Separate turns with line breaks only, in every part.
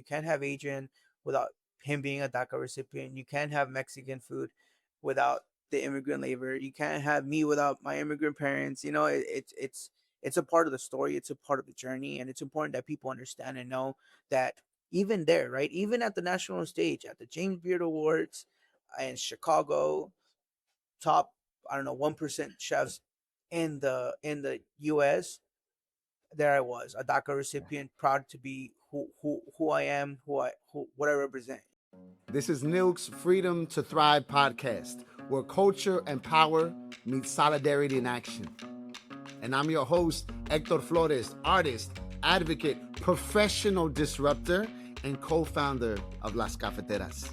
You can't have Adrian without him being a DACA recipient. You can't have Mexican food without the immigrant labor. You can't have me without my immigrant parents. It's a part of the story. It's a part of the journey, and it's important that people understand and know that even there, right? Even at the national stage, at the James Beard Awards in Chicago, top, I don't know, 1% chefs in the US, there I was, a DACA recipient, proud to be who I am, what I represent.
This is NILC's Freedom to Thrive podcast, where culture and power meet solidarity in action. And I'm your host, Hector Flores, artist, advocate, professional disruptor, and co-founder of Las Cafeteras.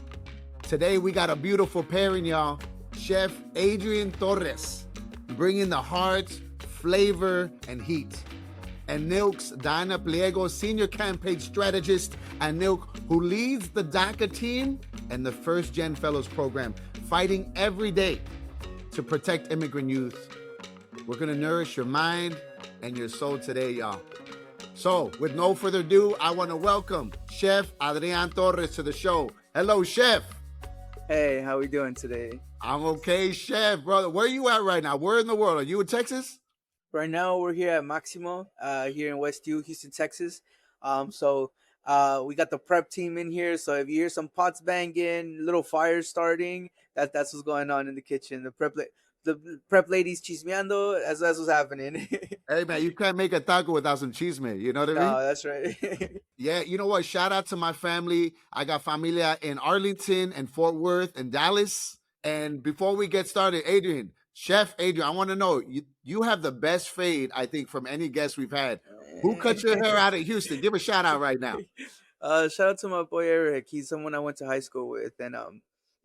Today, we got a beautiful pairing, y'all. Chef Adrian Torres, bringing the heart, flavor, and heat. And NILC's Diana Pliego, senior campaign strategist at NILC, who leads the DACA team and the First Gen Fellows program, fighting every day to protect immigrant youth. We're gonna nourish your mind and your soul today, y'all. So, with no further ado, I wanna welcome Chef Adrian Torres to the show. Hello, Chef.
Hey, how we doing today?
I'm okay, Chef, brother. Where are you at right now? Where in the world? Are you in Texas?
Right now we're here at Maximo, here in West Houston, Texas. So we got the prep team in here. So if you hear some pots banging, little fires starting, that's what's going on in the kitchen. The prep ladies chismeando, that's what's happening.
Hey, man, you can't make a taco without some cheese, man. You know what I mean?
No, that's right.
Yeah, you know what? Shout out to my family. I got familia in Arlington and Fort Worth and Dallas. And before we get started, Adrian, Chef Adrian, I want to know, you have the best fade, I think, from any guest we've had. Who cut your hair out of Houston? Give a shout out right now.
Shout out to my boy Eric. He's someone I went to high school with, and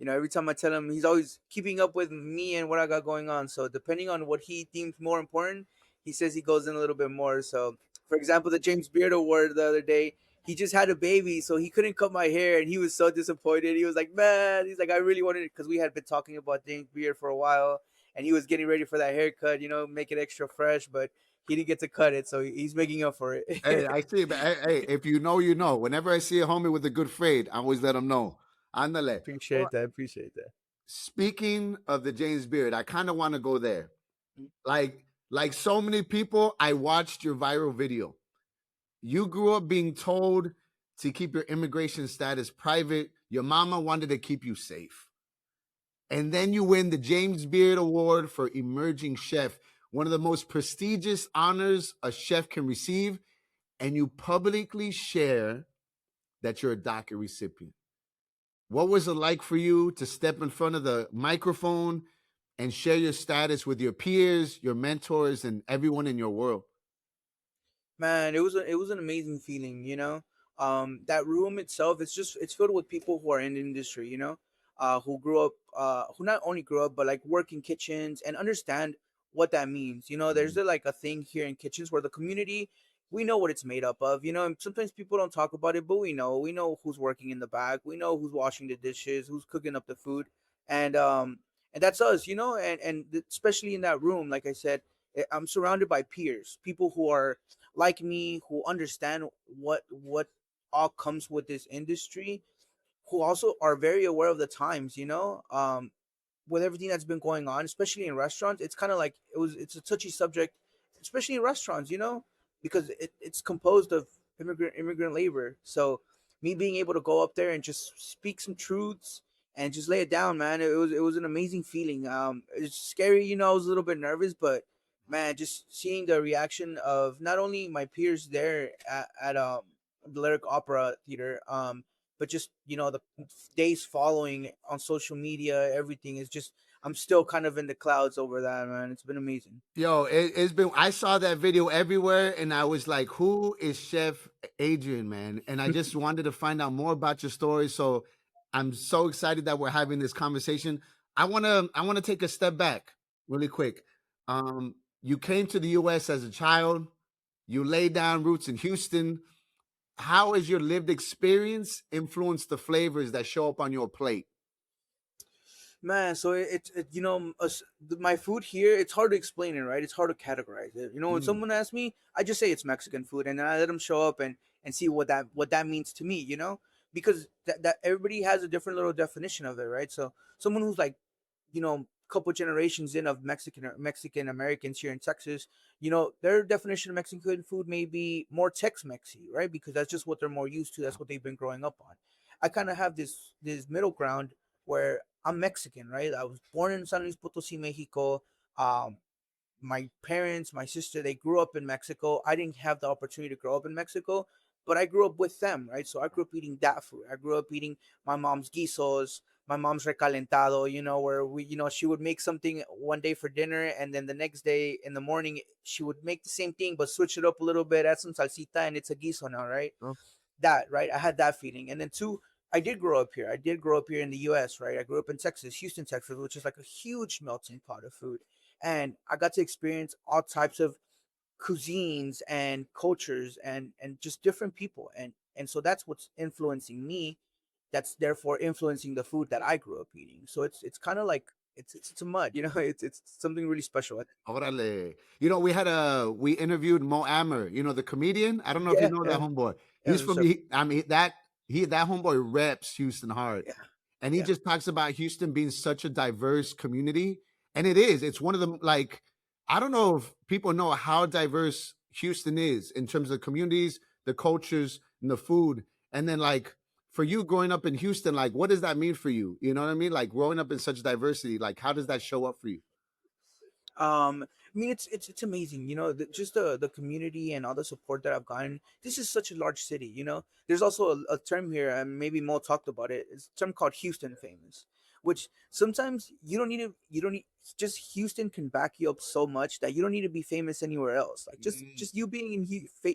every time I tell him, he's always keeping up with me and what I got going on. So depending on what he deems more important, he says he goes in a little bit more. So, for example, the James Beard Award the other day, he just had a baby, so he couldn't cut my hair, and he was so disappointed. He was like, "Man," he's like, "I really wanted it," because we had been talking about James Beard for a while, and he was getting ready for that haircut, make it extra fresh, but he didn't get to cut it, so he's making up for it.
Hey, I see, but hey, if you know, you know. Whenever I see a homie with a good fade, I always let him know. Andale.
Appreciate that. Appreciate that.
Speaking of the James Beard, I kind of want to go there. Like so many people, I watched your viral video. You grew up being told to keep your immigration status private. Your mama wanted to keep you safe. And then you win the James Beard Award for Emerging Chef, one of the most prestigious honors a chef can receive. And you publicly share that you're a DACA recipient. What was it like for you to step in front of the microphone and share your status with your peers, your mentors, and everyone in your world?
Man, it was an amazing feeling, That room itself, it's filled with people who are in the industry, who grew up, who not only grew up but like work in kitchens and understand what that means. There's like a thing here in kitchens where the community, we know what it's made up of, and sometimes people don't talk about it, but we know who's working in the back, we know who's washing the dishes, who's cooking up the food, and that's us, and especially in that room, like I said, I'm surrounded by peers, people who are like me, who understand what all comes with this industry, who also are very aware of the times, with everything that's been going on, especially in restaurants. It's kind of like it's a touchy subject, especially in restaurants, because it's composed of immigrant labor. So me being able to go up there and just speak some truths and just lay it down, man, it was an amazing feeling. It's scary, I was a little bit nervous, but man, just seeing the reaction of not only my peers there at the Lyric Opera Theater, but just the days following on social media, everything is just, I'm still kind of in the clouds over that, man. It's been amazing.
Yo, it's been, I saw that video everywhere and I was like, who is Chef Adrian, man? And I just wanted to find out more about your story. So I'm so excited that we're having this conversation. I want to take a step back really quick. You came to the US as a child. You laid down roots in Houston. How has your lived experience influenced the flavors that show up on your plate?
Man, so my food here, it's hard to explain it, right? It's hard to categorize it. When
Mm.
someone asks me, I just say it's Mexican food, and then I let them show up, and and see what that means to me, because that everybody has a different little definition of it, right? So someone who's like, couple generations in of Mexican Americans here in Texas, their definition of Mexican food may be more Tex-Mexy, right? Because that's just what they're more used to. That's what they've been growing up on. I kind of have this middle ground where I'm Mexican, right? I was born in San Luis Potosí, Mexico. Um, my parents, my sister, they grew up in Mexico. I didn't have the opportunity to grow up in Mexico, but I grew up with them, right? So I grew up eating that food. I grew up eating my mom's guisos, my mom's recalentado, where she would make something one day for dinner, and then the next day in the morning she would make the same thing but switch it up a little bit, add some salsita, and it's a guiso now, right?
Oh,
That, right? I had that feeling. And then two, I did grow up here. I did grow up here in the US, right? I grew up in Texas, Houston, Texas, which is like a huge melting pot of food. And I got to experience all types of cuisines and cultures and just different people. And so that's what's influencing me. That's therefore influencing the food that I grew up eating. So it's kind of like it's a mud, it's something really special.
órale. We interviewed Mo Amer, the comedian. I don't know if you
Yeah,
know that
yeah,
homeboy.
yeah,
He's from,
so
I mean, that homeboy reps Houston hard.
yeah,
And he
yeah.
just talks about Houston being such a diverse community. And it is. It's one of the, like, I don't know if people know how diverse Houston is in terms of communities, the cultures, and the food. And then, like, for you growing up in Houston, like, what does that mean for you? You know what I mean? Like, growing up in such diversity, like, how does that show up for you?
I mean, it's amazing, just the community and all the support that I've gotten. This is such a large city, There's also a term here, and maybe Mo talked about it. It's a term called Houston famous, which sometimes you don't need, just Houston can back you up so much that you don't need to be famous anywhere else. Like
Mm.
just you being in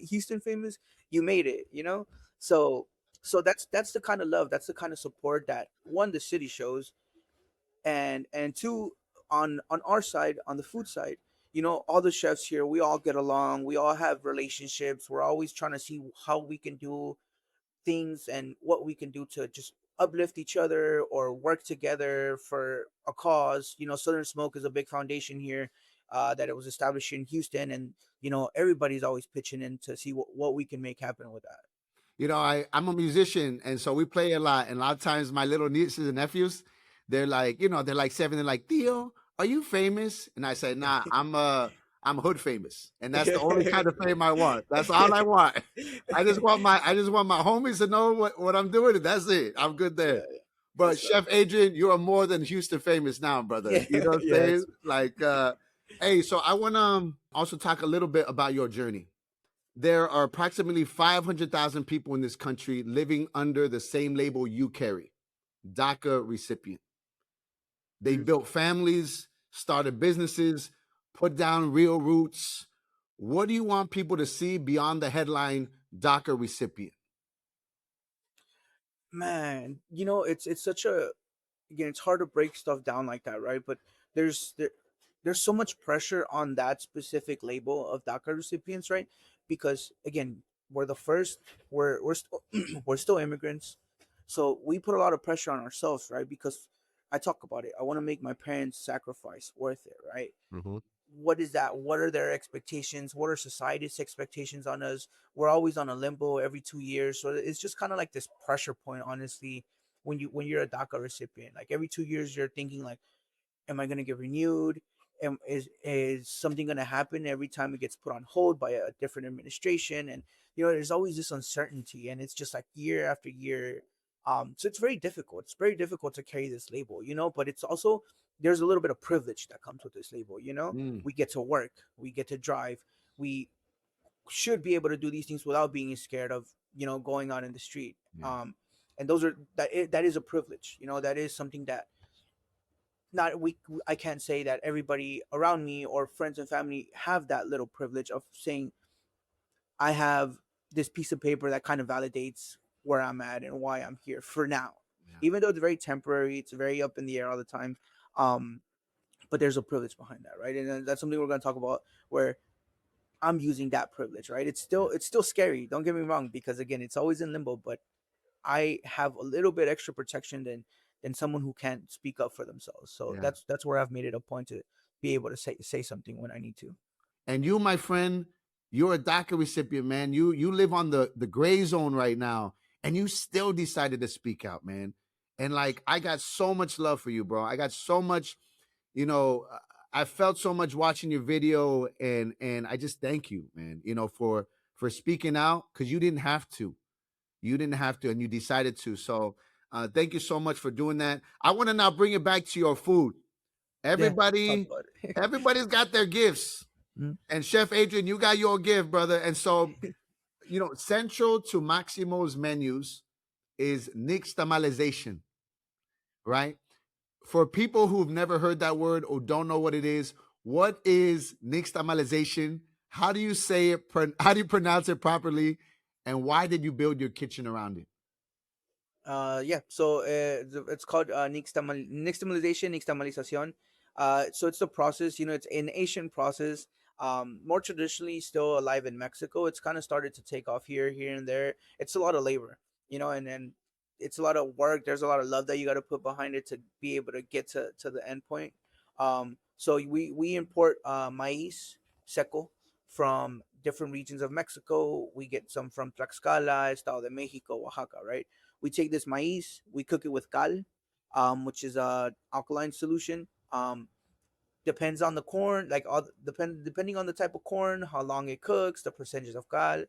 Houston famous, you made it. So that's the kind of love, that's the kind of support that one the city shows, and two, on our side, on the food side, all the chefs here, we all get along, we all have relationships, we're always trying to see how we can do things and what we can do to just uplift each other or work together for a cause. Southern Smoke is a big foundation here, that it was established in Houston, and everybody's always pitching in to see what we can make happen with that.
I'm a musician, and so we play a lot. And a lot of times, my little nieces and nephews, they're like 7. They're like, Theo, are you famous? And I say, Nah, I'm hood famous, and that's the only kind of fame I want. That's all I want. I just want my homies to know what I'm doing, and that's it. I'm good
Yeah,
there.
yeah.
But
That's
Chef Adrian, you are more than Houston famous now, brother.
yeah,
You know what I'm
yeah.
saying? Like, hey, so I want to also talk a little bit about your journey. There are approximately 500,000 people in this country living under the same label you carry, DACA recipient. They
Mhm.
built families, started businesses, put down real roots. What do you want people to see beyond the headline DACA recipient?
Man, it's such a, again, it's hard to break stuff down like that, right? But there's there, there's so much pressure on that specific label of DACA recipients, right? Because again, we're the first, we're still we're still immigrants, so we put a lot of pressure on ourselves, right? Because I talk about it. I want to make my parents' sacrifice worth it, right?
Mhm.
What is that? What are their expectations? What are society's expectations on us? We're always on a limbo every 2 years, so it's just kind of like this pressure point, honestly. When you're a DACA recipient, like every 2 years, you're thinking like, am I going to get renewed? Is something going to happen every time it gets put on hold by a different administration? And there's always this uncertainty, and it's just like year after year. So it's very difficult. It's very difficult to carry this label, but it's also, there's a little bit of privilege that comes with this label.
Mm,
We get to work, we get to drive, we should be able to do these things without being scared of going out in the street.
yeah.
And that is a privilege. That is something that, not we I can't say that everybody around me or friends and family have that little privilege of saying, I have this piece of paper that kind of validates where I'm at and why I'm here for now.
Yeah.
Even though it's very temporary, it's very up in the air all the time. Um, but there's a privilege behind that, right? And that's something we're going to talk about, where I'm using that privilege, right? It's still scary. Don't get me wrong, because again, it's always in limbo. But I have a little bit extra protection than someone who can't speak up for themselves. So
Yeah.
that's where I've made it a point to be able to say something when I need to.
And you, my friend, You're a DACA recipient, man. You live on the gray zone right now, and you still decided to speak out, man. And like, I got so much love for you, bro. I got so much, you know, I felt so much watching your video, and I just thank you, man. For speaking out, because you didn't have to. You didn't have to, and you decided to. So, thank you so much for doing that. I want to now bring it back to your food.
Yeah, let's talk
Everybody,
about it.
everybody's got their gifts.
Mm.
And Chef Adrian, you got your gift, brother. And so, central to Maximo's menus is nixtamalization, right? For people who've never heard that word or don't know what it is, what is nixtamalization? How do you say it? How do you pronounce it properly? And why did you build your kitchen around it?
Yeah, so it's called nixtamalization, nixtamalización. So it's the process, it's an Asian process. More traditionally, still alive in Mexico. It's kind of started to take off here and there. It's a lot of labor, and it's a lot of work. There's a lot of love that you got to put behind it to be able to get to the end point. So we import maize seco from different regions of Mexico. We get some from Tlaxcala, Estado de Mexico, Oaxaca, right? We take this maize, we cook it with cal, which is a alkaline solution. Depends on the corn, like depending on the type of corn, how long it cooks, the percentage of cal,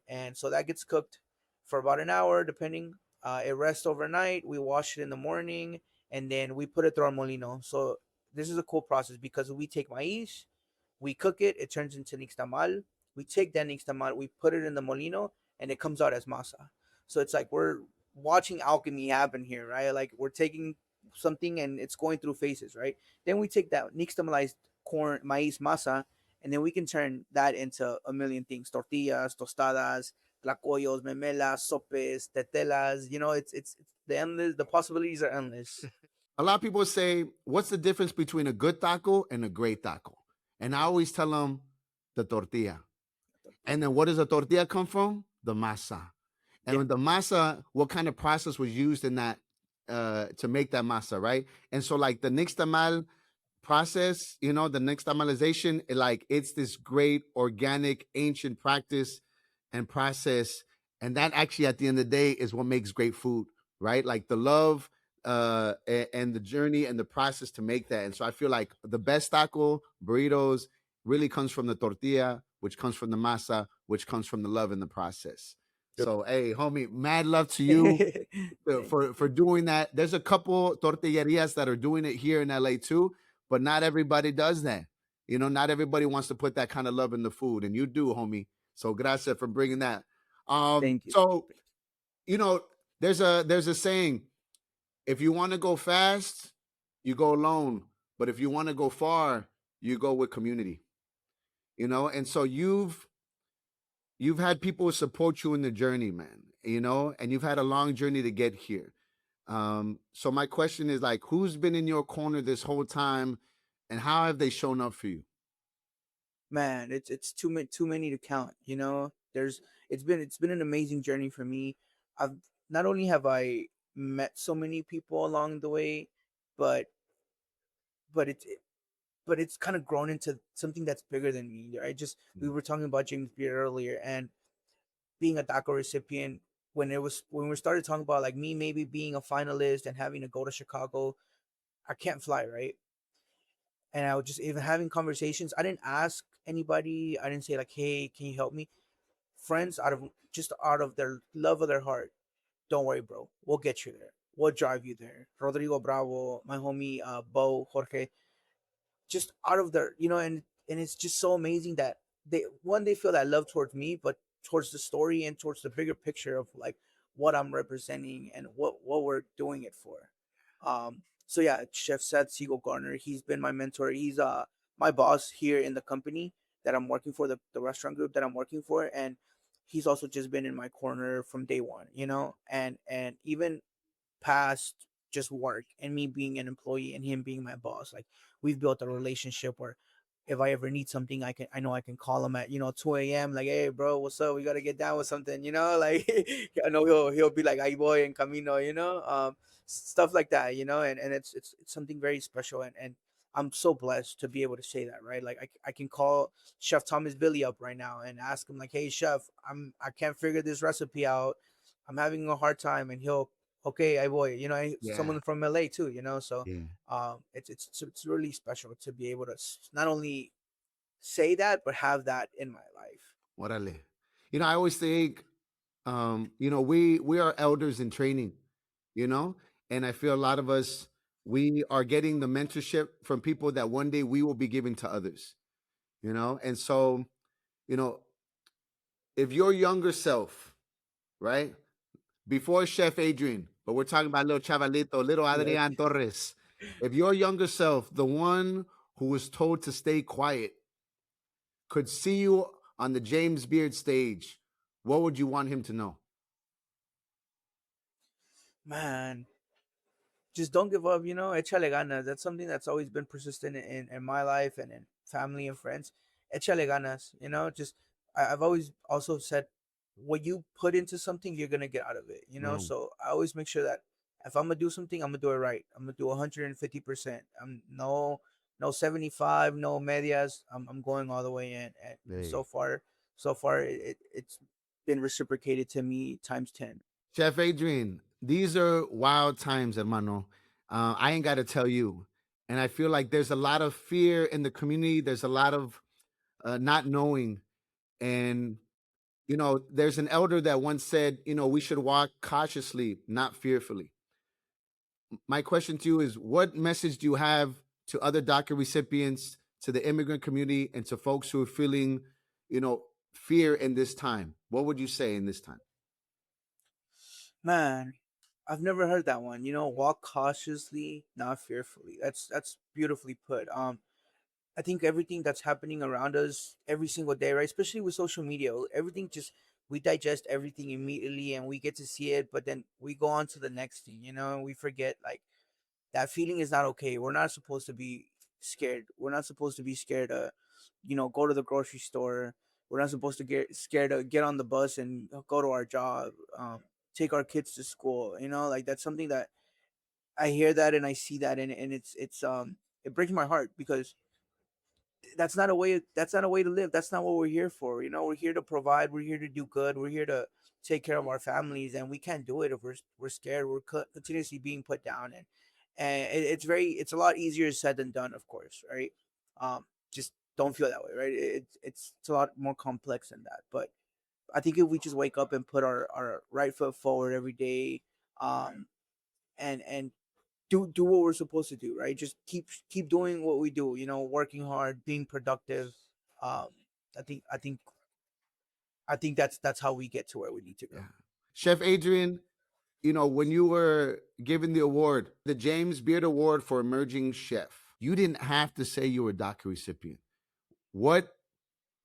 and so that gets cooked for about an hour, depending. It rests overnight. We wash it in the morning, and then we put it through our molino. So this is a cool process because we take maize, we cook it, it turns into nixtamal. We take that nixtamal, we put it in the molino, and it comes out as masa. So it's like we're watching alchemy happen here, right? Like we're taking something and it's going through phases, right? Then we take that nixtamalized corn, maize masa, and then we can turn that into a million things: tortillas, tostadas, tlacoyos, memelas, sopes, tetelas. It's the endless. The possibilities are endless.
A lot of people say, what's the difference between a good taco and a great taco? And I always tell them the tortilla. And then what does a tortilla come from? The masa. And
Yeah.
with the masa, what kind of process was used in that to make that masa, right? And so, like the nixtamal process, the nixtamalization, it's this great organic ancient practice and process, and that actually at the end of the day is what makes great food, right? Like the love and the journey and the process to make that. And so I feel like the best taco burritos really comes from the tortilla, which comes from the masa, which comes from the love in the process.
Yep.
So hey, homie, mad love to you
Thank you.
for doing that. There's a couple tortillerias that are doing it here in LA too, but not everybody does that. Not everybody wants to put that kind of love in the food, and you do, homie. So gracias for bringing that.
Thank you.
So you know, there's a saying: if you want to go fast, you go alone, but if you want to go far, you go with community. And so you've had people support you in the journey, man. And you've had a long journey to get here. So my question is like, who's been in your corner this whole time, and how have they shown up for you?
Man, it's too many to count. There's it's been an amazing journey for me. I've Not only have I met so many people along the way, but but it's kind of grown into something that's bigger than me. I just We were talking about James Beard earlier, and being a DACA recipient. When we started talking about like me maybe being a finalist and having to go to Chicago, I can't fly, right? And I was just even having conversations. I didn't ask anybody. I didn't say like, "Hey, can you help me?" Friends out of their love of their heart. Don't worry, bro. We'll get you there. We'll drive you there. Rodrigo Bravo, my homie Bo, Jorge, just out of their, and it's just so amazing that they feel that love towards me, but towards the story and towards the bigger picture of like what I'm representing and what we're doing it for. So yeah, Chef Seth Siegel Garner, he's been my mentor. He's my boss here in the company that I'm working for, the restaurant group that I'm working for, and he's also just been in my corner from day one, and even past just work and me being an employee and him being my boss. Like we've built a relationship where if I ever need something, I know I can call him at 2 a.m. Like, hey bro, what's up? We gotta get down with something, like I know he'll be like, "Ay boy en camino," stuff like that, and it's something very special, and I'm so blessed to be able to say that, right? Like I can call Chef Thomas Billy up right now and ask him like, "Hey, Chef, I can't figure this recipe out. I'm having a hard time," and he'll, "Okay, I boy,"
Yeah,
someone from LA too, So
yeah.
it's really special to be able to not only say that but have that in my life.
Orale. I always think, we are elders in training, you know, and I feel a lot of us, we are getting the mentorship from people that one day we will be giving to others, and so, you know, if your younger self, right, before Chef Adrian, but we're talking about little chavalito, little
Yeah.
Adrian Torres, if your younger self, the one who was told to stay quiet, could see you on the James Beard stage, what would you want him to know?
Man, just don't give up, Échale ganas. That's something that's always been persistent in my life and in family and friends. Échale ganas, Just I've always also said, what you put into something, you're gonna get out of it.
Boom.
So I always make sure that if I'm gonna do something, I'm gonna do it right. I'm gonna do 150%. I'm no 75, no medias. I'm going all the way in, and
Hey.
so far it's been reciprocated to me times 10.
Chef Adrian, these are wild times, hermano. I ain't got to tell you. And I feel like there's a lot of fear in the community. There's a lot of not knowing. And, there's an elder that once said, we should walk cautiously, not fearfully. My question to you is, what message do you have to other DACA recipients, to the immigrant community, and to folks who are feeling, fear in this time? What would you say in this time?
Man, I've never heard that one. Walk cautiously, not fearfully. That's beautifully put. I think everything that's happening around us every single day, right? Especially with social media, everything just we digest everything immediately and we get to see it, but then we go on to the next thing, and we forget like that feeling is not okay. We're not supposed to be scared. We're not supposed to be scared to, go to the grocery store. We're not supposed to get scared to get on the bus and go to our job, take our kids to school. Like that's something that I hear that and I see that and it breaks my heart because that's not a way to live. That's not what we're here for. We're here to provide, we're here to do good, we're here to take care of our families, and we can't do it if we're scared. We're continuously being put down, and it's a lot easier said than done, of course, right? Just don't feel that way, right? It's a lot more complex than that. But I think if we just wake up and put our right foot forward every day, um and do what we're supposed to do, right? Just keep doing what we do, working hard, being productive. Um, I think that's how we get to where we need to
Yeah.
go.
Chef Adrian, when you were given the award, the James Beard Award for Emerging Chef, you didn't have to say you were a DACA recipient. What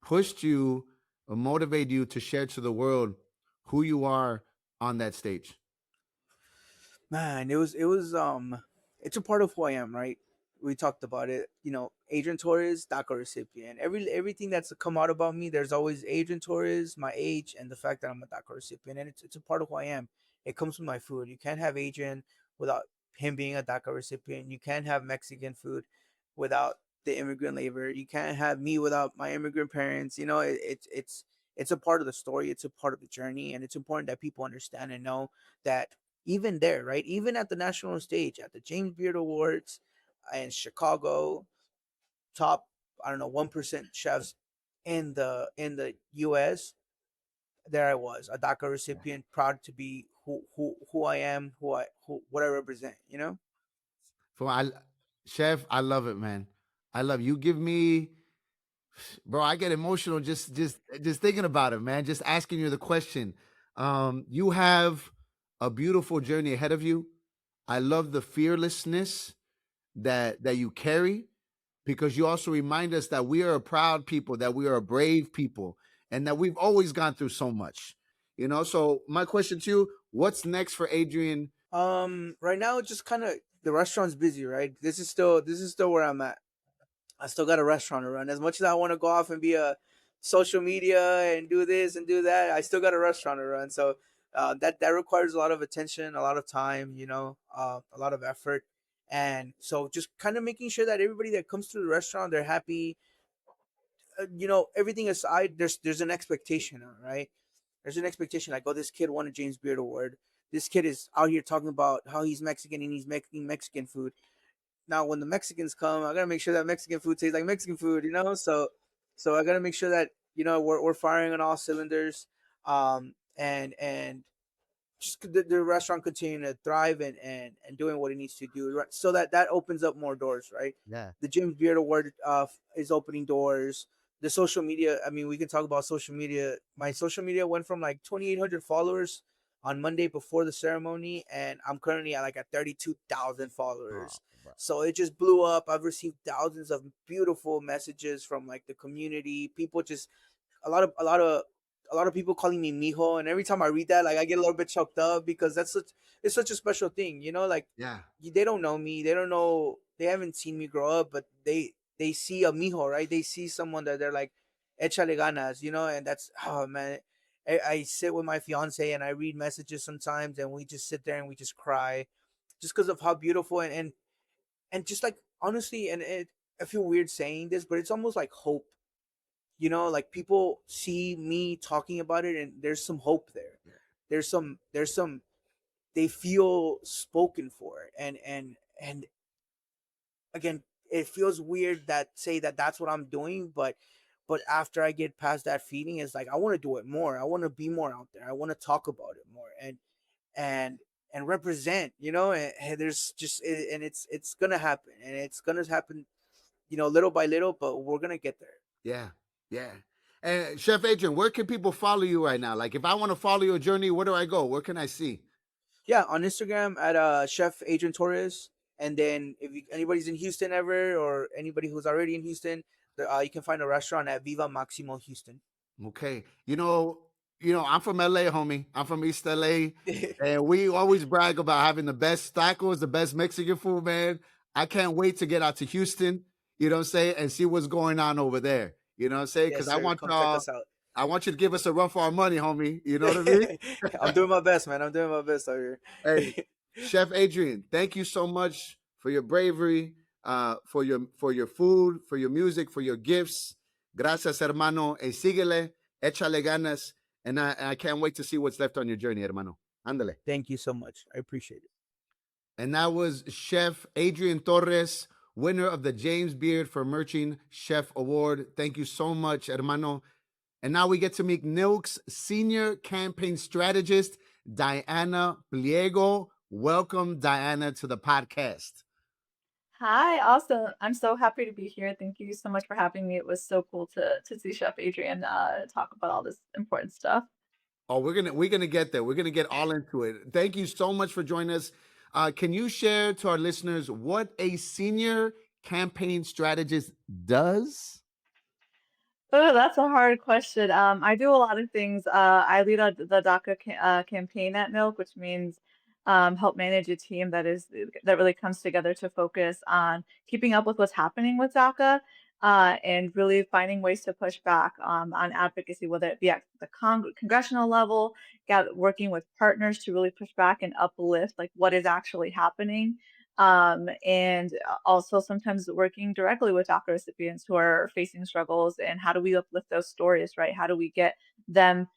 pushed you or motivated you to share to the world who you are on that stage?
Man, it's a part of who I am, right? We talked about it. Adrian Torres, DACA recipient. Everything that's come out about me, there's always Adrian Torres, my age, and the fact that I'm a DACA recipient, and it's a part of who I am. It comes with my food. You can't have Adrian without him being a DACA recipient. You can't have Mexican food without the immigrant labor. You can't have me without my immigrant parents. It's a part of the story. It's a part of the journey, and it's important that people understand and know that even there, right? Even at the national stage, at the James Beard Awards in Chicago, top, I don't know, 1% chefs in the US, there I was, a DACA recipient, proud to be who I am, what I represent.
For I, Chef, I love it, man. I love you. Give me, bro. I get emotional just thinking about it, man. Just asking you the question. You have a beautiful journey ahead of you. I love the fearlessness that you carry, because you also remind us that we are a proud people, that we are a brave people, and that we've always gone through so much. So my question to you: what's next for Adrian?
Right now, just kind of the restaurant's busy, right? This is still where I'm at. I still got a restaurant to run. As much as I want to go off and be a social media and do this and do that, I still got a restaurant to run. So that requires a lot of attention, a lot of time, a lot of effort, And so just kind of making sure that everybody that comes to the restaurant, they're happy. Everything aside, there's an expectation, right? There's an expectation like, oh, this kid won a James Beard Award. This kid is out here talking about how he's Mexican and he's making Mexican food. Now, when the Mexicans come, I gotta make sure that Mexican food tastes like Mexican food, So I gotta make sure that we're firing on all cylinders, and just the restaurant continuing to thrive and doing what it needs to do, right? So that opens up more doors, right?
Yeah.
The James Beard Award is opening doors. The social media, I mean, we can talk about social media. My social media went from like 2,800 followers on Monday before the ceremony, and I'm currently at 32,000
Oh,
followers.
bro.
So it just blew up. I've received thousands of beautiful messages from like the community. People just a lot of a lot of a lot of people calling me Mijo, and every time I read that, like I get a little bit choked up because it's such a special thing, like
Yeah.
they don't know me, they don't know, they haven't seen me grow up, but they see a Mijo, right? They see someone that they're like, échale ganas, and that's, oh man. I sit with my fiance and I read messages sometimes, and we just sit there and we just cry, just because of how beautiful and just like honestly, I feel weird saying this, but it's almost like hope, like people see me talking about it and there's some hope there. There's some they feel spoken for, and again, it feels weird that say that that's what I'm doing, but after I get past that feeling, it's like I want to do it more. I want to be more out there. I want to talk about it more and and represent, and there's just and it's gonna happen, and it's gonna happen, little by little, but we're gonna get there.
Yeah. Yeah. And Chef Adrian, where can people follow you right now? Like if I want to follow your journey, where do I go? Where can I see?
Yeah, on Instagram at Chef Adrian Torres. And then if anybody's in Houston ever, or anybody who's already in Houston, you can find a restaurant at Viva Maximo Houston.
Okay. I'm from LA, homie. I'm from East LA. And we always brag about having the best tacos, the best Mexican food, man. I can't wait to get out to Houston, what I'm saying, and see what's going on over there. You know what I'm saying? Because
Yes, sir. Come check us out.
I want you to give us a run for our money, homie. You know what I mean?
I'm doing my best, man. I'm doing my best out here.
Hey, Chef Adrian, thank you so much for your bravery, for your food, for your music, for your gifts. Gracias, hermano. E síguele, échale ganas, and I can't wait to see what's left on your journey, hermano. Ándale.
Thank you so much. I appreciate it.
And that was Chef Adrian Torres, winner of the James Beard for Merching Chef Award. Thank you so much, hermano. And now we get to meet NILC's senior campaign strategist, Diana Pliego. Welcome, Diana, to the podcast.
Hi, awesome. I'm so happy to be here. Thank you so much for having me. It was so cool to see Chef Adrian talk about all this important stuff.
Oh, we're gonna get there. We're gonna get all into it. Thank you so much for joining us. Can you share to our listeners what a senior campaign strategist does?
Oh, that's a hard question. I do a lot of things. I lead the DACA campaign at NILC, which means help manage a team that really comes together to focus on keeping up with what's happening with DACA, and really finding ways to push back on advocacy, whether it be at the congressional level, working with partners to really push back and uplift like what is actually happening, and also sometimes working directly with DACA recipients who are facing struggles, and how do we uplift those stories, right? How do we get them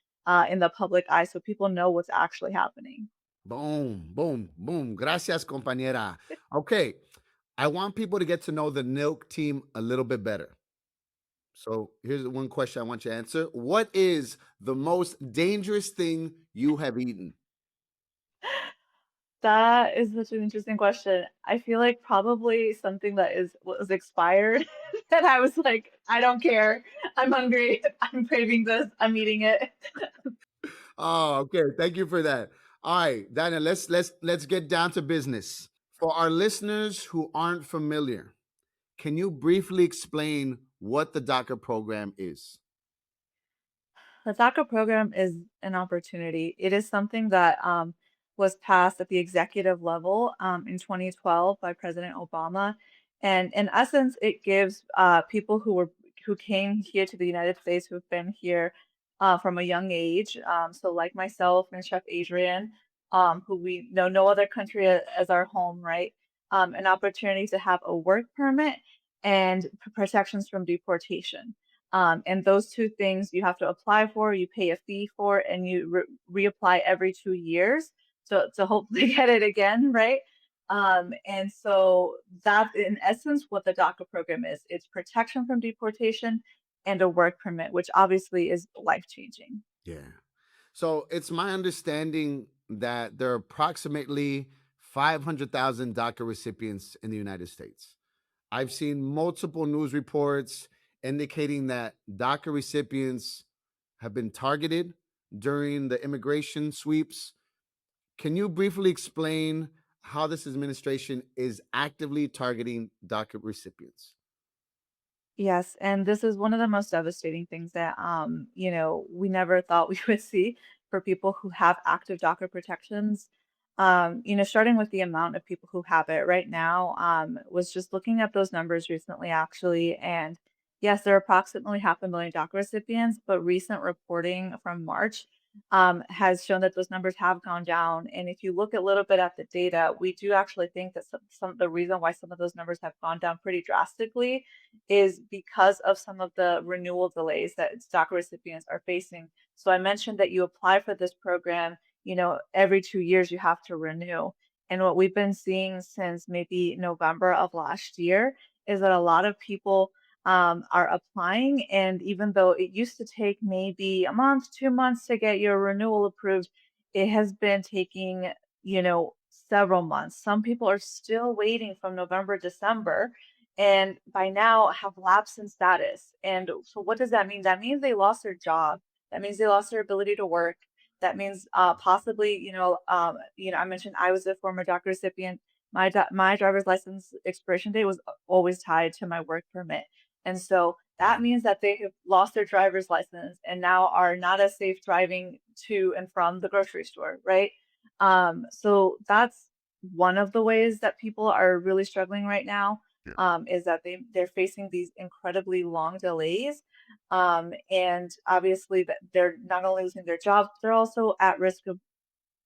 in the public eye so people know what's actually happening?
Boom, boom, boom. Gracias, compañera. Okay, I want people to get to know the NILC team a little bit better. So here's one question I want you to answer. What is the most dangerous thing you have eaten?
That is such an interesting question. I feel like probably something that was expired that I was like, I don't care. I'm hungry. I'm craving this. I'm eating it.
Oh, okay. Thank you for that. All right, Dana, let's get down to business. For our listeners who aren't familiar, can you briefly explain what the DACA program is?
The DACA program is an opportunity. It is something that was passed at the executive level in 2012 by President Obama, and in essence, it gives people who came here to the United States, who've been here from a young age. So, like myself and Chef Adrian, who we know no other country as our home, right? an opportunity to have a work permit and protections from deportation. And those two things you have to apply for, you pay a fee for, and you reapply every 2 years to hopefully get it again, right? And so that's in essence what the DACA program is. It's protection from deportation and a work permit, which obviously is life changing.
Yeah. So it's my understanding that there are approximately 500,000 DACA recipients in the United States. I've seen multiple news reports indicating that DACA recipients have been targeted during the immigration sweeps. Can you briefly explain how this administration is actively targeting DACA recipients?
Yes, and this is one of the most devastating things that we never thought we would see for people who have active DACA protections. Starting with the amount of people who have it right now, was just looking at those numbers recently actually, and yes, there are approximately 500,000 DACA recipients, but recent reporting from March has shown that those numbers have gone down. And if you look a little bit at the data, we do actually think that some of the reason why some of those numbers have gone down pretty drastically is because of some of the renewal delays that DACA recipients are facing. So I mentioned that you apply for this program, every 2 years you have to renew. And what we've been seeing since maybe November of last year is that a lot of people are applying. And even though it used to take maybe a month, 2 months to get your renewal approved, it has been taking, several months. Some people are still waiting from November, December, and by now have lapsed in status. And so what does that mean? That means they lost their job. That means they lost their ability to work. That means possibly, I mentioned I was a former DACA recipient. My driver's license expiration date was always tied to my work permit. And so that means that they have lost their driver's license and now are not as safe driving to and from the grocery store, right? So that's one of the ways that people are really struggling right now, is that they're facing these incredibly long delays. And obviously that they're not only losing their jobs, they're also at risk of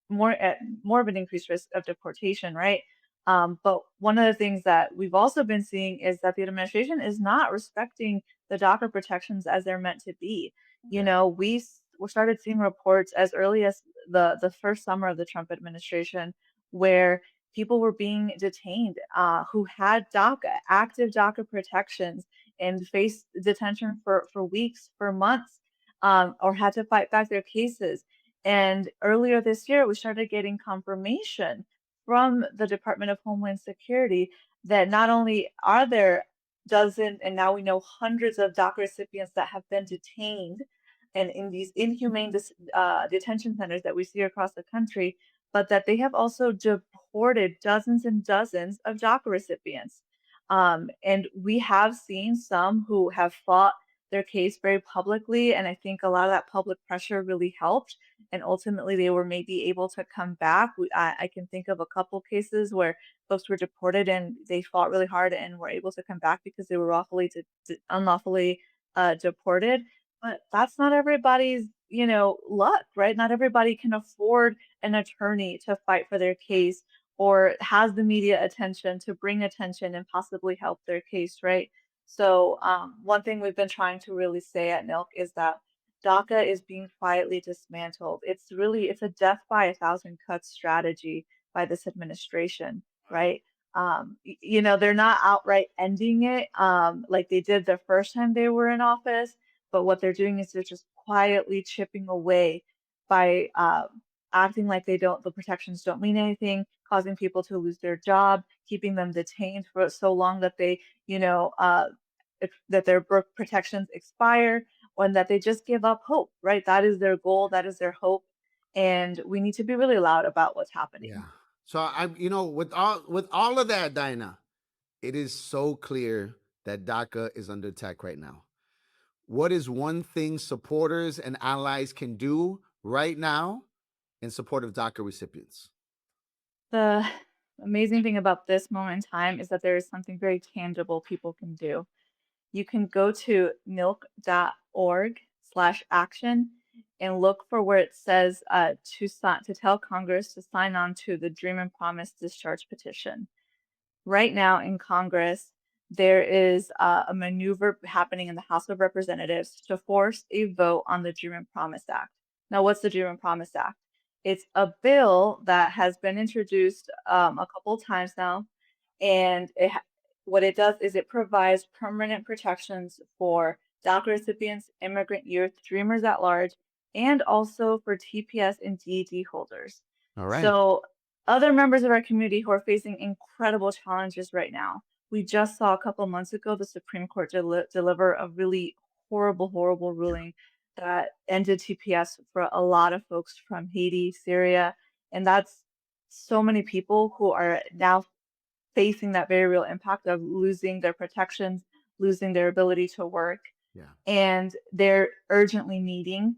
more of an increased risk of deportation, right? But one of the things that we've also been seeing is that the administration is not respecting the DACA protections as they're meant to be.
Yeah.
We started seeing reports as early as the first summer of the Trump administration where people were being detained who had DACA, active DACA protections, and faced detention for weeks, for months, or had to fight back their cases. And earlier this year, we started getting confirmation from the Department of Homeland Security that not only are there dozens, and now we know hundreds of DACA recipients that have been detained and in these inhumane detention centers that we see across the country, but that they have also deported dozens and dozens of DACA recipients. And we have seen some who have fought their case very publicly, and I think a lot of that public pressure really helped, and ultimately they were maybe able to come back. I can think of a couple cases where folks were deported and they fought really hard and were able to come back because they were unlawfully deported. But that's not everybody's, luck, right? Not everybody can afford an attorney to fight for their case or has the media attention to bring attention and possibly help their case, right? So one thing we've been trying to really say at NILC is that DACA is being quietly dismantled. It's a death by a thousand cuts strategy by this administration, right? They're not outright ending it like they did the first time they were in office, but what they're doing is they're just quietly chipping away by acting like the protections don't mean anything, causing people to lose their job, keeping them detained for so long that you know, uh, that their protections expire, or that they just give up hope, right? That is their goal, that is their hope, and we need to be really loud about what's happening.
Yeah. So with all of that, Dinah, it is so clear that DACA is under attack right now. What is one thing supporters and allies can do right now in support of DACA recipients?
The amazing thing about this moment in time is that there is something very tangible people can do. You can go to nilc.org/action and look for where it says to tell Congress to sign on to the Dream and Promise discharge petition. right now in Congress, there is a maneuver happening in the House of Representatives to force a vote on the Dream and Promise Act. Now, what's the Dream and Promise Act? It's a bill that has been introduced a couple of times now, and what it does is it provides permanent protections for DACA recipients, immigrant youth, dreamers at large, and also for TPS and DED holders.
All right.
So other members of our community who are facing incredible challenges right now. We just saw a couple months ago the Supreme Court deliver a really horrible, horrible ruling that ended TPS for a lot of folks from Haiti, Syria, and that's so many people who are now facing that very real impact of losing their protections, losing their ability to work,
Yeah.
and they're urgently needing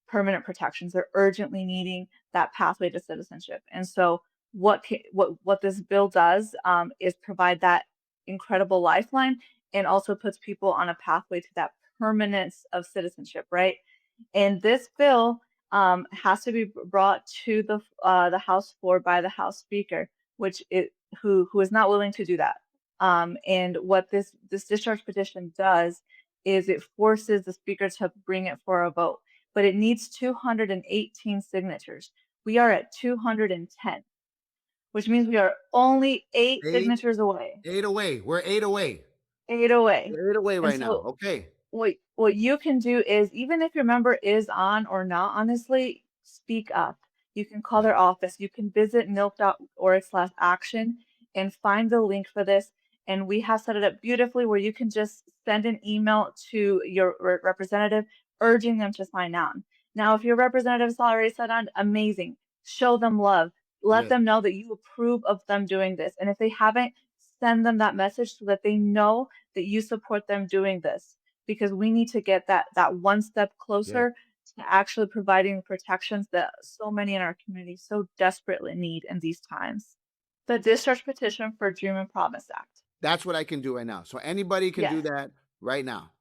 permanent protections. They're urgently needing that pathway to citizenship. And so, what this bill does is provide that incredible lifeline, and also puts people on a pathway to that permanence of citizenship, right? And this bill has to be brought to the House floor by the House Speaker, which it who is not willing to do that. And what this discharge petition does is it forces the speaker to bring it for a vote, but it needs 218 signatures. We are at 210, which means we are only eight
Eight,
signatures away,
eight away. We're eight away.
eight away.
We're eight away
And
right now.
so
Okay.
what you can do is, even if your member is on or not, honestly, speak up. You can call
Yeah.
their office. You can visit nilc.org/action and find the link for this. And we have set it up beautifully where you can just send an email to your representative urging them to sign on. Now, if your representative is already signed on, amazing. Show them love. Let
Yes.
them know that you approve of them doing this. And if they haven't, send them that message so that they know that you support them doing this, because we need to get that one step
Yes.
closer to actually providing protections that so many in our community so desperately need in these times. The discharge petition for Dream and Promise Act.
That's what I can do right now. So anybody can do
Yes,
that right now.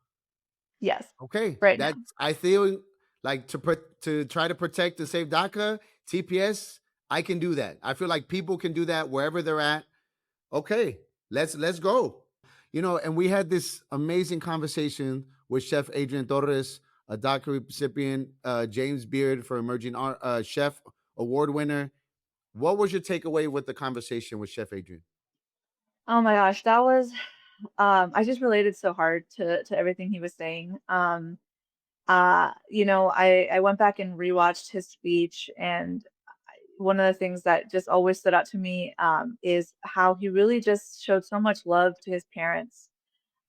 yes,
Okay.
right now.
That's I feel like to try to protect and save DACA, TPS, I can do that. I feel like people can do that wherever they're at. Okay. Let's go. And we had this amazing conversation with Chef Adrian Torres, a DACA recipient, James Beard for Emerging Art, Chef Award winner. What was your takeaway with the conversation with Chef Adrian?
Oh my gosh, that was I just related so hard to everything he was saying. I went back and rewatched his speech, and one of the things that just always stood out to me is how he really just showed so much love to his parents.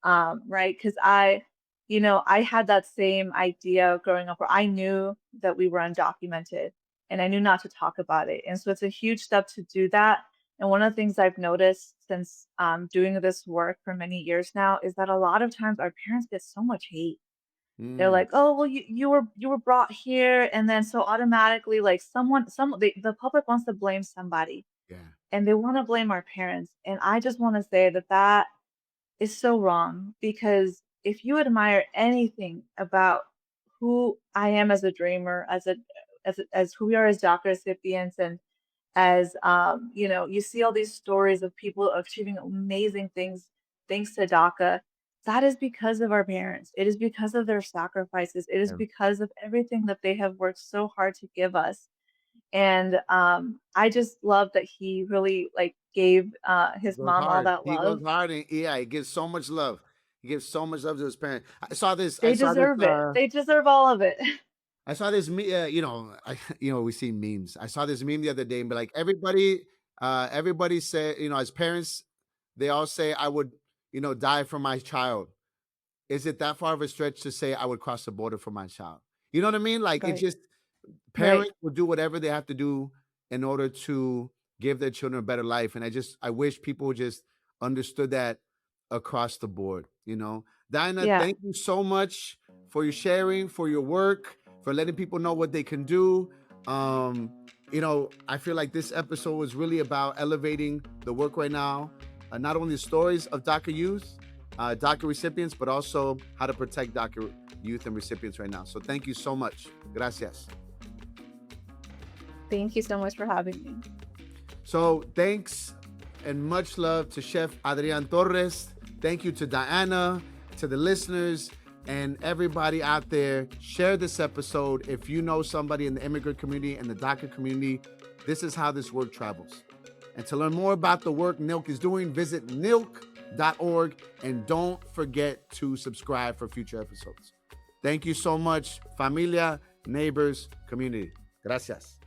Right? Because I had that same idea growing up where I knew that we were undocumented and I knew not to talk about it. And so it's a huge step to do that. And one of the things I've noticed since doing this work for many years now is that a lot of times our parents get so much hate. They're
Mm,
like, "Oh, well, you were brought here," and then so automatically, like the public wants to blame somebody,
yeah.
and they want to blame our parents. And I just want to say that is so wrong, because if you admire anything about who I am as a dreamer, as who we are as DACA recipients, and as you see all these stories of people achieving amazing things thanks to DACA. That is because of our parents. It is because of their sacrifices. It is
Yeah.
because of everything that they have worked so hard to give us. And I just love that he really like gave
He
his
goes
mom all
hard.
that
He
love.
goes hard, and yeah, he gives so much love. He gives so much love to his parents. I saw this. I
They
saw this.
deserve it. They deserve all of it.
I saw this. We see memes. I saw this meme the other day, and be like, everybody said, as parents, they all say, I would, die for my child. Is it that far of a stretch to say I would cross the border for my child? You know what I mean? Like, it's
Right.
just
Right.
parents will do whatever they have to do in order to give their children a better life. And I wish people just understood that across the board. Dinah,
Yeah.
thank you so much for your sharing, for your work, for letting people know what they can do. I feel like this episode was really about elevating the work right now, not only the stories of DACA youth, DACA recipients, but also how to protect DACA youth and recipients right now. So thank you so much. Gracias.
Thank you so much for having me.
So thanks and much love to Chef Adrian Torres. Thank you to Diana, to the listeners, and everybody out there. Share this episode. If you know somebody in the immigrant community and the DACA community, this is how this work travels. And to learn more about the work NILC is doing, visit NILC.org, and don't forget to subscribe for future episodes. Thank you so much, familia, neighbors, community. Gracias.